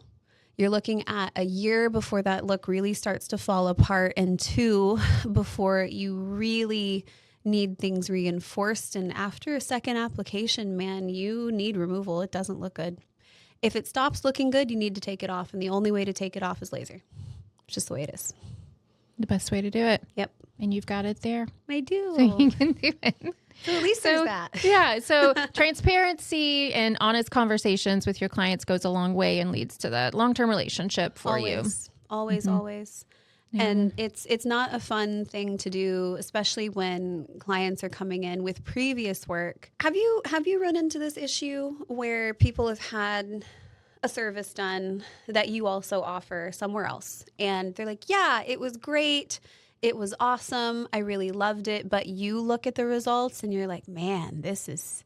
You're looking at a year before that look really starts to fall apart, and 2 before you really need things reinforced. And after a second application, man, you need removal. It doesn't look good. If it stops looking good, you need to take it off. And the only way to take it off is laser. It's just the way it is. The best way to do it. Yep. And you've got it there. I do. So you can do it. So at least there's that. Yeah. So transparency and honest conversations with your clients goes a long way and leads to that long-term relationship for you. Always. Yeah. And it's not a fun thing to do, especially when clients are coming in with previous work. Have you run into this issue where people have had a service done that you also offer somewhere else, and they're like, yeah, it was great, it was awesome, I really loved it, but you look at the results and you're like, man, this is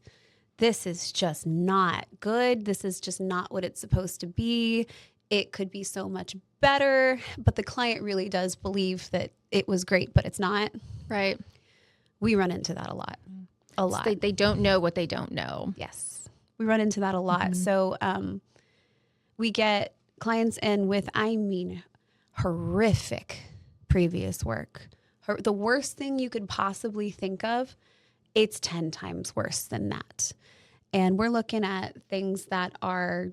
just not good. This is just not what it's supposed to be. It could be so much better, but the client really does believe that it was great, but it's not. Right. We run into that a lot. So they don't know what they don't know. Yes. We run into that a lot. So we get clients in with, horrific previous work. The worst thing you could possibly think of, it's 10 times worse than that. And we're looking at things that are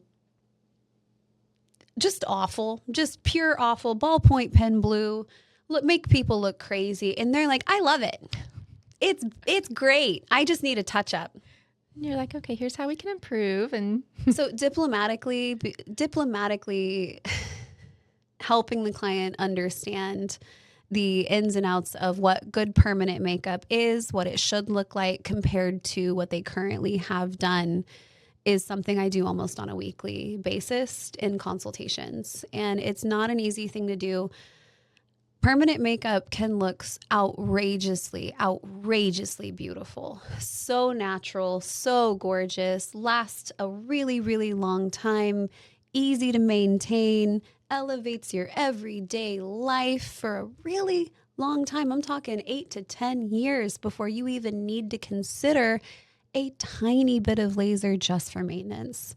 just awful, just pure awful, ballpoint pen blue, make people look crazy. And they're like, I love it. It's great. I just need a touch up. And you're like, okay, here's how we can improve. And so diplomatically helping the client understand the ins and outs of what good permanent makeup is, what it should look like compared to what they currently have done, is something I do almost on a weekly basis in consultations. And it's not an easy thing to do. Permanent makeup can look outrageously beautiful. So natural, so gorgeous, lasts a really, really long time, easy to maintain, elevates your everyday life for a really long time. I'm talking 8 to 10 years before you even need to consider a tiny bit of laser just for maintenance.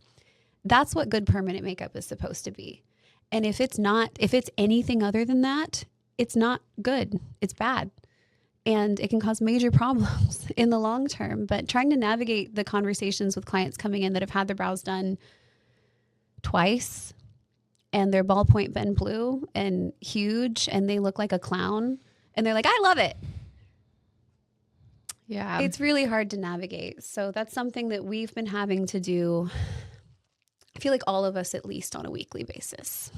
That's what good permanent makeup is supposed to be. And if it's anything other than that, it's not good. It's bad. And it can cause major problems in the long term. But trying to navigate the conversations with clients coming in that have had their brows done twice and they're ballpoint pen blue and huge and they look like a clown and they're like, I love it. Yeah. It's really hard to navigate. So that's something that we've been having to do feel like all of us at least on a weekly basis.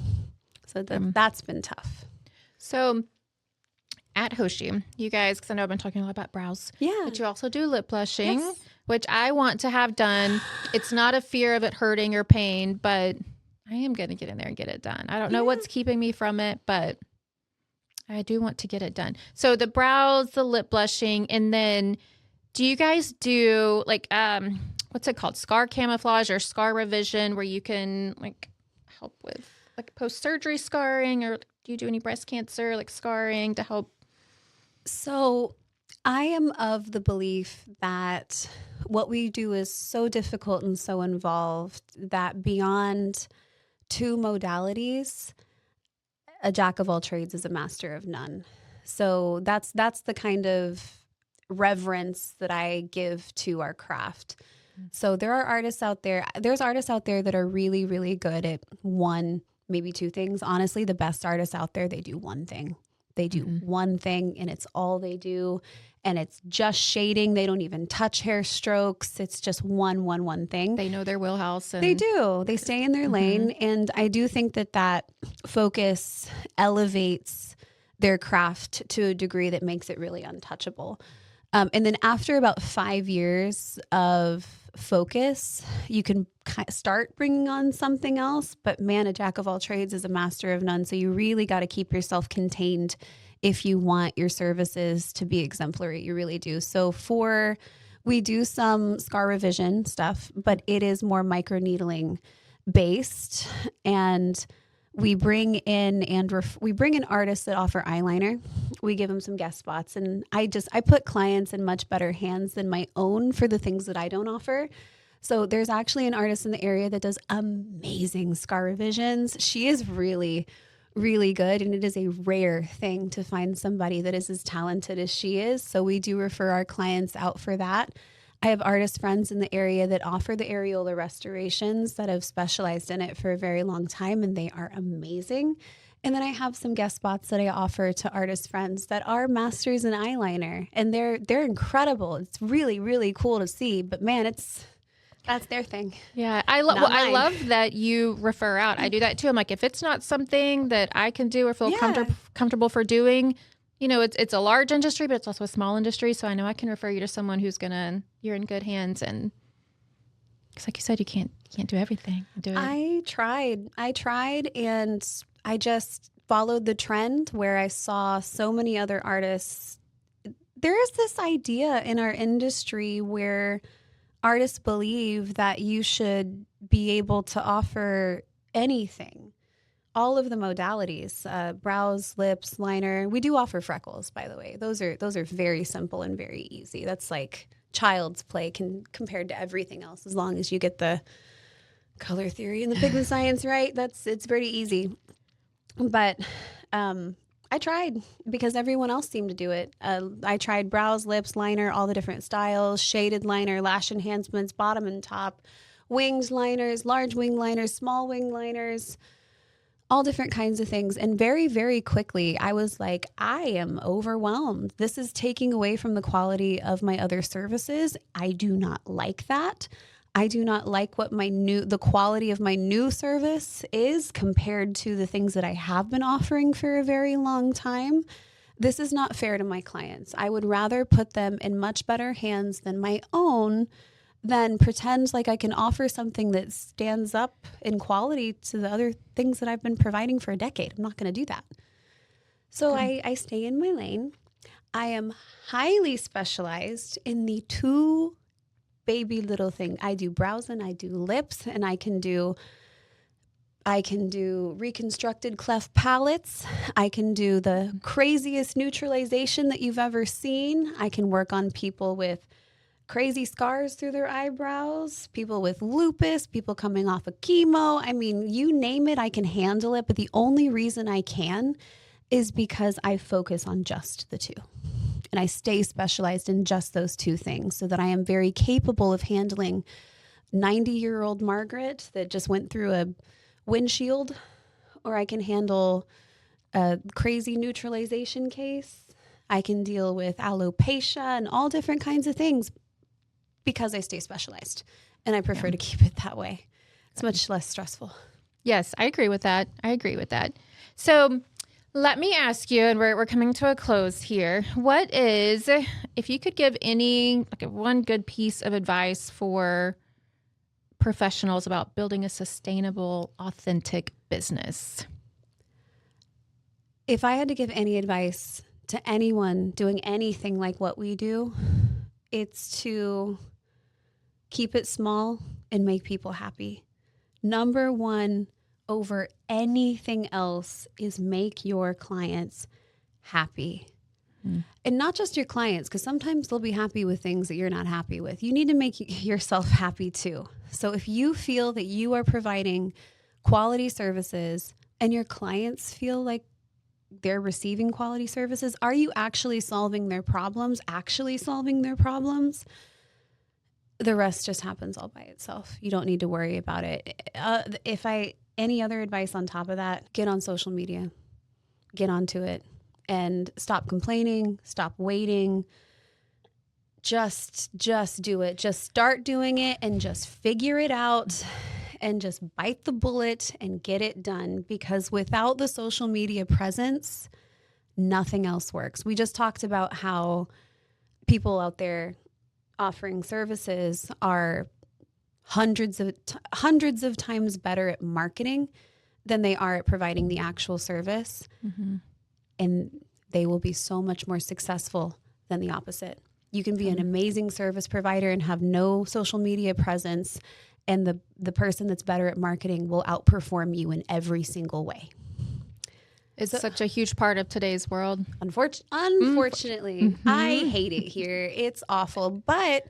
So that's been tough. So at Hoshi, you guys, because I know I've been talking a lot about brows. Yeah. But you also do lip blushing, Yes. which I want to have done. It's not a fear of it hurting or pain, but I am going to get in there and get it done. I don't know what's keeping me from it, but I do want to get it done. So the brows, the lip blushing, and then do you guys do like, what's it called? Scar camouflage or scar revision, where you can like help with like post-surgery scarring, or do you do any breast cancer like scarring to help? So I am of the belief that what we do is so difficult and so involved that beyond two modalities, a jack of all trades is a master of none. So that's the kind of reverence that I give to our craft. So there are artists out there. There's artists out there that are really, really good at one, maybe two things. Honestly, the best artists out there, they do one thing. They do one thing and it's all they do. And it's just shading. They don't even touch hair strokes. It's just one thing. They know their wheelhouse. And They do. They stay in their lane. And I do think that focus elevates their craft to a degree that makes it really untouchable. And then after about 5 years of focus, you can start bringing on something else. But man, a jack of all trades is a master of none. So you really got to keep yourself contained if you want your services to be exemplary. You really do. So we do some scar revision stuff, but it is more microneedling based. And we bring in artists that offer eyeliner. We give them some guest spots, and I put clients in much better hands than my own for the things that I don't offer. So there's actually an artist in the area that does amazing scar revisions. She is really, really good, and it is a rare thing to find somebody that is as talented as she is. So we do refer our clients out for that. I have artist friends in the area that offer the areola restorations that have specialized in it for a very long time, and they are amazing. And then I have some guest spots that I offer to artist friends that are masters in eyeliner, and they're incredible. It's really, really cool to see, but man, that's their thing. Yeah, I love that you refer out. I do that too. I'm like, if it's not something that I can do or feel comfortable for doing, you know, it's a large industry, but it's also a small industry. So I know I can refer you to someone you're in good hands. And because like you said, you can't do everything. I tried and I just followed the trend where I saw so many other artists. There is this idea in our industry where artists believe that you should be able to offer anything. All of the modalities, brows, lips, liner. We do offer freckles, by the way. Those are very simple and very easy. That's like child's play compared to everything else. As long as you get the color theory and the pigment science right, it's pretty easy. But I tried because everyone else seemed to do it. I tried brows, lips, liner, all the different styles, shaded liner, lash enhancements, bottom and top, wings liners, large wing liners, small wing liners, all different kinds of things. And very, very quickly, I was like, I am overwhelmed. This is taking away from the quality of my other services. I do not like that. I do not like what the quality of my new service is compared to the things that I have been offering for a very long time. This is not fair to my clients. I would rather put them in much better hands than my own than pretend like I can offer something that stands up in quality to the other things that I've been providing for a decade. I'm not going to do that. So I stay in my lane. I am highly specialized in the two baby little thing. I do brows and I do lips, and I can do reconstructed cleft palates. I can do the craziest neutralization that you've ever seen. I can work on people with crazy scars through their eyebrows, people with lupus, people coming off of chemo. I mean, you name it, I can handle it. But the only reason I can is because I focus on just the two. And I stay specialized in just those two things so that I am very capable of handling 90-year-old Margaret that just went through a windshield, or I can handle a crazy neutralization case. I can deal with alopecia and all different kinds of things because I stay specialized, and I prefer to keep it that way. It's much less stressful. Yes, I agree with that. So let me ask you, and we're coming to a close here. What is, if you could give one good piece of advice for professionals about building a sustainable, authentic business? If I had to give any advice to anyone doing anything like what we do, it's to keep it small and make people happy. Number one, over anything else, is make your clients happy. And not just your clients, because sometimes they'll be happy with things that you're not happy with. You need to make yourself happy too. So if you feel that you are providing quality services and your clients feel like they're receiving quality services, are you actually solving their problems? The rest just happens all by itself. You don't need to worry about it. Any other advice on top of that, get on social media, get onto it, and stop complaining, stop waiting. Just do it. Just start doing it and just figure it out and just bite the bullet and get it done, because without the social media presence, nothing else works. We just talked about how people out there offering services are hundreds of times better at marketing than they are at providing the actual service. Mm-hmm. And they will be so much more successful than the opposite. You can be an amazing service provider and have no social media presence, and the person that's better at marketing will outperform you in every single way. It's such a huge part of today's world. Unfortunately, I hate it here. It's awful, but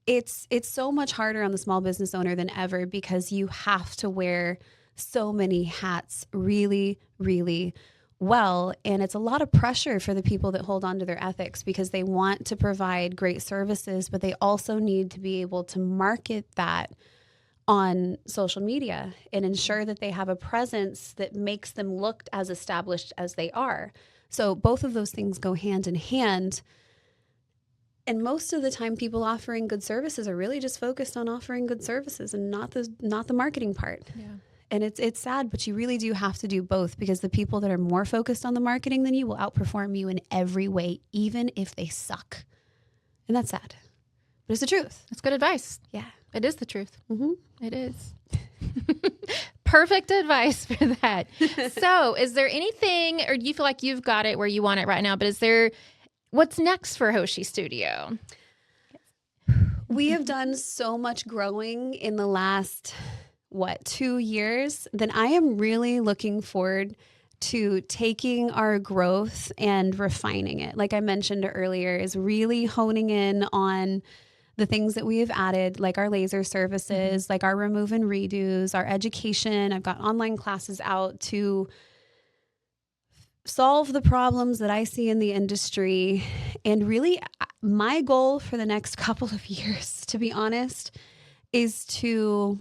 it's so much harder on the small business owner than ever, because you have to wear so many hats really, really well. And it's a lot of pressure for the people that hold on to their ethics, because they want to provide great services, but they also need to be able to market that on social media and ensure that they have a presence that makes them look as established as they are. So both of those things go hand in hand. And most of the time, people offering good services are really just focused on offering good services and not the marketing part. Yeah. And it's sad, but you really do have to do both, because the people that are more focused on the marketing than you will outperform you in every way, even if they suck. And that's sad, but it's the truth. That's good advice. Yeah. It is the truth. Mm-hmm. It is. Perfect advice for that. So is there anything, or do you feel like you've got it where you want it right now, but what's next for Hoshi Studio? We have done so much growing in the last, 2 years, then I am really looking forward to taking our growth and refining it. Like I mentioned earlier, is really honing in on the things that we have added, like our laser services, like our remove and redos, our education. I've got online classes out to solve the problems that I see in the industry. And really, my goal for the next couple of years, to be honest, is to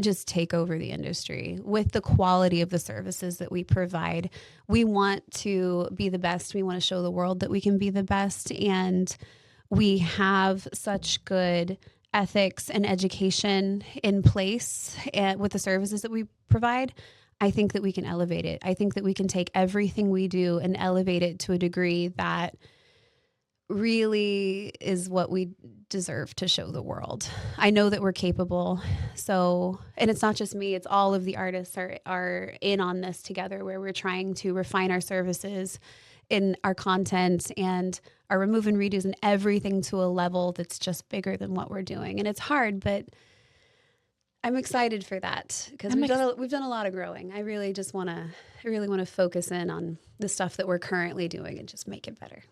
just take over the industry with the quality of the services that we provide. We want to be the best. We want to show the world that we can be the best. And we have such good ethics and education in place with the services that we provide. I think that we can elevate it. I think that we can take everything we do and elevate it to a degree that really is what we deserve to show the world. I know that we're capable. So, and it's not just me, it's all of the artists are in on this together, where we're trying to refine our services in our content and our remove and redos and everything to a level that's just bigger than what we're doing. And it's hard, but I'm excited for that, because we've done a lot of growing. I really want to focus in on the stuff that we're currently doing and just make it better.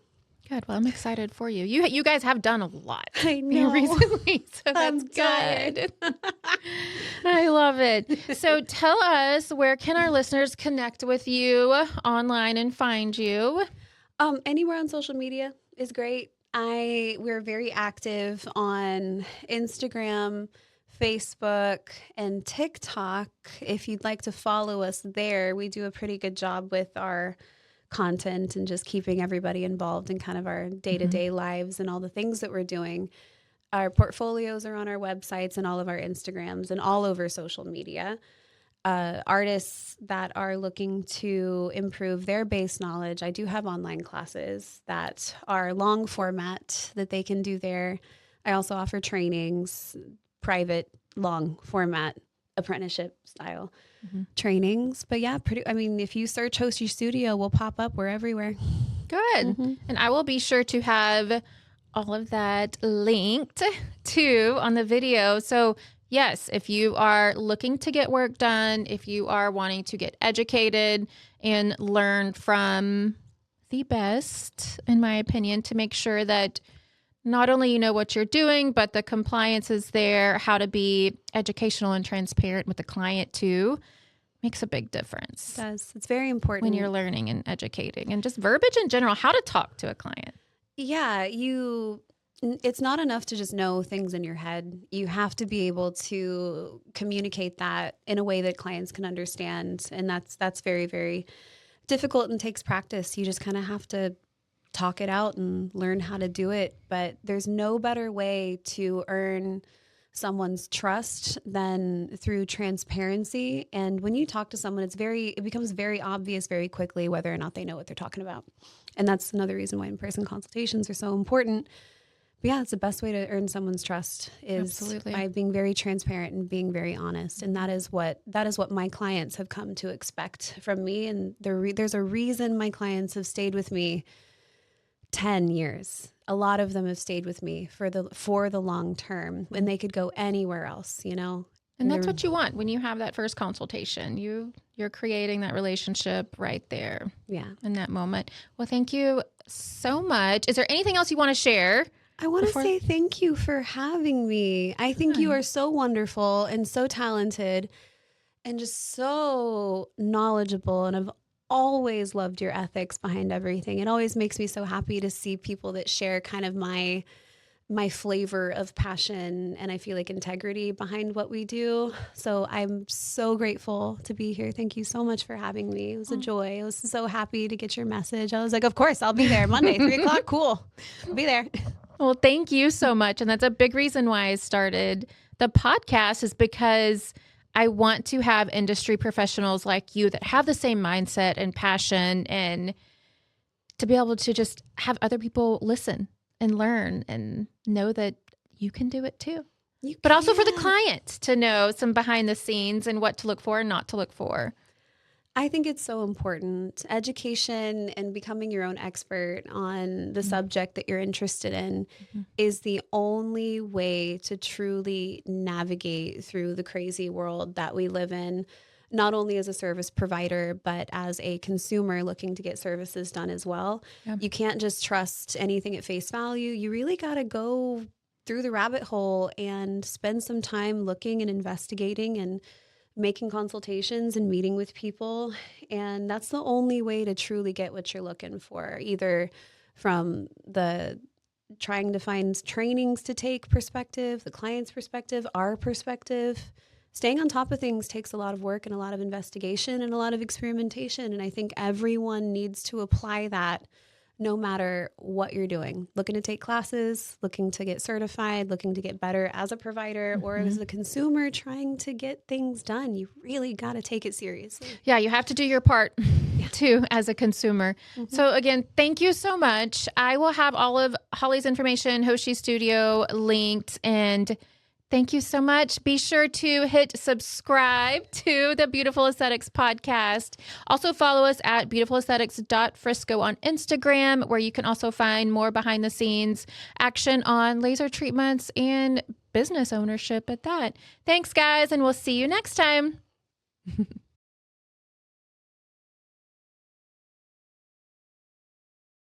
Good. Well, I'm excited for you. You guys have done a lot. I know. Recently, so that's good. I love it. So tell us, where can our listeners connect with you online and find you? Anywhere on social media is great. We're very active on Instagram, Facebook, and TikTok. If you'd like to follow us there, we do a pretty good job with our content and just keeping everybody involved in kind of our day-to-day lives and all the things that we're doing. Our portfolios are on our websites and all of our Instagrams and all over social media. Artists that are looking to improve their base knowledge, I do have online classes that are long format that they can do there. I also offer trainings, private, long format, apprenticeship style trainings. But yeah, if you search Hoshi Studio, we'll pop up. We're everywhere. Good. And I will be sure to have all of that linked too on the video. So yes, if you are looking to get work done, if you are wanting to get educated and learn from the best, in my opinion, to make sure that not only you know what you're doing, but the compliance is there, how to be educational and transparent with the client too, makes a big difference. It does. It's very important. When you're learning and educating and just verbiage in general, how to talk to a client. Yeah, it's not enough to just know things in your head. You have to be able to communicate that in a way that clients can understand. And that's very, very difficult and takes practice. You just kind of have to talk it out and learn how to do it. But there's no better way to earn someone's trust than through transparency. And when you talk to someone, it becomes very obvious very quickly whether or not they know what they're talking about. And that's another reason why in-person consultations are so important. But yeah, it's the best way to earn someone's trust is by being very transparent and being very honest. And that is what my clients have come to expect from me. And there's a reason my clients have stayed with me 10 years. A lot of them have stayed with me for the long term when they could go anywhere else, And that's what you want when you have that first consultation. You're creating that relationship right there. Yeah. In that moment. Well, thank you so much. Is there anything else you want to share? I want to say thank you for having me. I think you are so wonderful and so talented and just so knowledgeable, and I've always loved your ethics behind everything. It always makes me so happy to see people that share kind of my flavor of passion and I feel like integrity behind what we do. So I'm so grateful to be here. Thank you so much for having me. It was a joy. I was so happy to get your message. I was like, of course, I'll be there Monday, 3:00. Cool. I'll be there. Well, thank you so much. And that's a big reason why I started the podcast, is because I want to have industry professionals like you that have the same mindset and passion, and to be able to just have other people listen and learn and know that you can do it too. But also for the client to know some behind the scenes and what to look for and not to look for. I think it's so important. Education and becoming your own expert on the subject that you're interested in is the only way to truly navigate through the crazy world that we live in, not only as a service provider, but as a consumer looking to get services done as well. Yeah. You can't just trust anything at face value. You really got to go through the rabbit hole and spend some time looking and investigating and making consultations and meeting with people. And that's the only way to truly get what you're looking for, either from the trying to find trainings to take perspective, the client's perspective, our perspective. Staying on top of things takes a lot of work and a lot of investigation and a lot of experimentation. And I think everyone needs to apply that no matter what you're doing. Looking to take classes, looking to get certified, looking to get better as a provider or as a consumer trying to get things done. You really got to take it seriously. Yeah, you have to do your part too as a consumer. So again, thank you so much. I will have all of Holly's information, Hoshi Studio, linked, and thank you so much. Be sure to hit subscribe to the Beautiful Aesthetics podcast. Also follow us at beautifulaesthetics.frisco on Instagram, where you can also find more behind the scenes action on laser treatments and business ownership at that. Thanks, guys, and we'll see you next time.